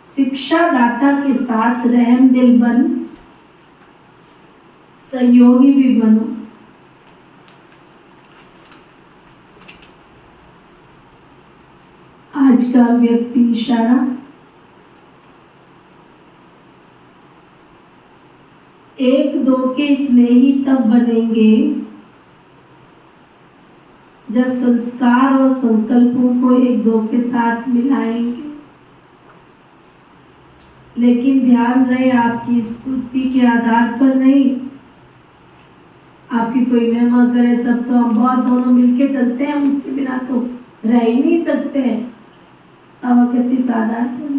शिक्षा दाता के साथ रहम दिल बन, सहयोगी भी बनो। आज का व्यक्ति इशारा, एक दो के स्नेही तब बनेंगे जब संस्कार और संकल्पों को एक दो के साथ मिलाएंगे। लेकिन ध्यान रहे, आपकी स्तुति के आधार पर नहीं। आपकी कोई महिमा करे तब तो हम बहुत दोनों मिलके चलते हैं, हम उसके बिना तो रह ही नहीं सकते हैं। अवगति साधारण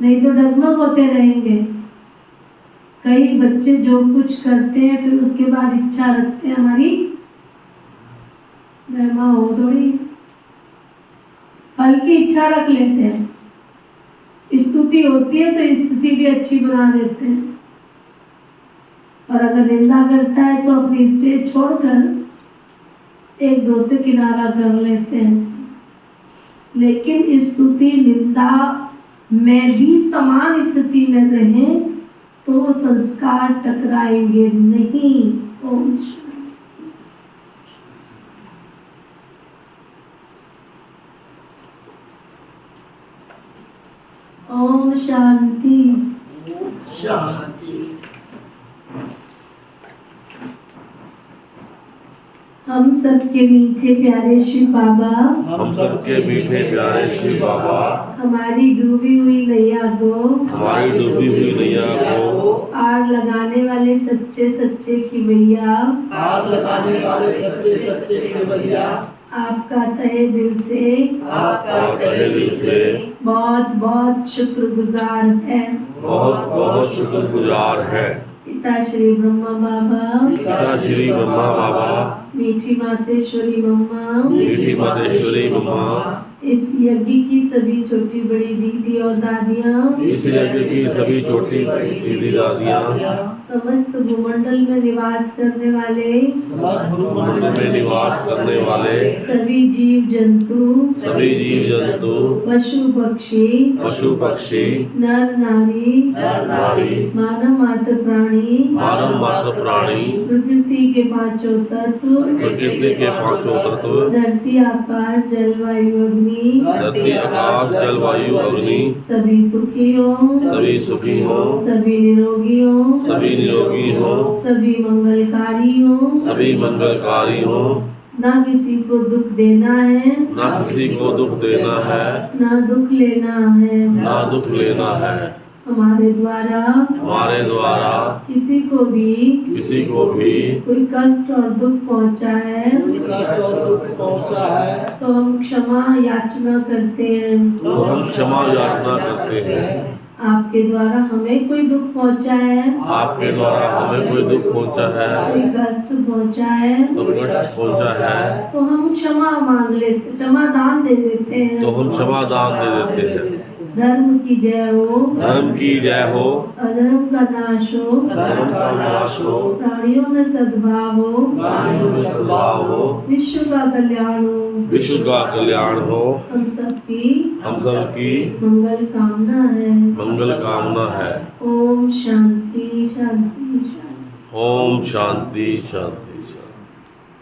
नहीं तो डगमग होते रहेंगे। कई बच्चे जो कुछ करते हैं फिर उसके बाद इच्छा रखते हैं हमारी महिमा हो, थोड़ी फल की इच्छा रख लेते हैं। स्तुति होती है तो स्तुति भी अच्छी बना देते हैं, और अगर निंदा करता है तो अपनी स्टेज छोड़कर एक दो से किनारा कर लेते हैं। लेकिन स्तुति निंदा में भी समान स्थिति में रहें तो वो संस्कार टकराएंगे नहीं। ओम ओम शांति शांति। हम सबके मीठे प्यारे शिव बाबा, हम सबके मीठे प्यारे शिव बाबा, हमारी डूबी हुई नैया को, हमारी डूबी हुई नैया को आग लगाने वाले सच्चे सच्चे खिवैया, आग लगाने वाले सच्चे सच्चे खिवैया, आपका तहे दिल से, आपका तहे दिल से बहुत बहुत शुक्रगुजार है। बहुत बहुत शुक्रगुजार है। पिता श्री ब्रह्मा बाबा, पिता श्री ब्रह्मा बाबा, मीठी मातेश्वरी मम्मा, मीठी मातेश्वरी मम्मा, इस यज्ञ की सभी छोटी बड़ी दीदी और दादियाँ, इस यज्ञ की सभी छोटी बड़ी दीदी दादियाँ, समस्त भूमंडल में निवास करने वाले, भूमंडल में निवास करने वाले सभी जीव जंतु, सभी जीव जंतु, पशु पक्षी, पशु पक्षी, नर नारी, नारी, मानव मात्र प्राणी, मानव मात्र प्राणी, प्रकृति के पांचों तत्व, प्रकृति के पांचों तत्व, धरती आकाश जलवायु अग्नि, धरती आकाश जलवायु अग्नि, सभी सुखी हो, सभी सुखी हो, सभी निरोगी हो, सभी निरोगी हो, सभी मंगलकारी हो, सभी मंगलकारी हो, ना किसी को दुख देना है, ना किसी को दुख देना है, ना दुख लेना है। ना दुख लेना है। हमारे द्वारा किसी को भी कोई कष्ट और दुख पहुंचा है कष्ट और दुख पहुंचा है तो हम क्षमा याचना करते हैं। तो हम क्षमा याचना करते हैं। आपके द्वारा हमें कोई दुख पहुंचा है, आपके द्वारा हमें कोई दुख पहुंचा है, कोई कष्ट पहुंचा है तो कष्ट पहुंचा है, तो हम क्षमा मांग लेते, क्षमा दान दे देते हैं। तो हम क्षमा दान दे देते हैं। धर्म की जय हो, धर्म की जय हो, अधर्म का नाश हो, धर्म का नाश हो, प्राणियों में सद्भाव हो, प्राणियों में सद्भाव हो, विश्व का कल्याण हो, विश्व का कल्याण हो। हम सबकी मंगल कामना है। मंगल कामना है। ओम शांति शांति शांति। ओम शांति शांति।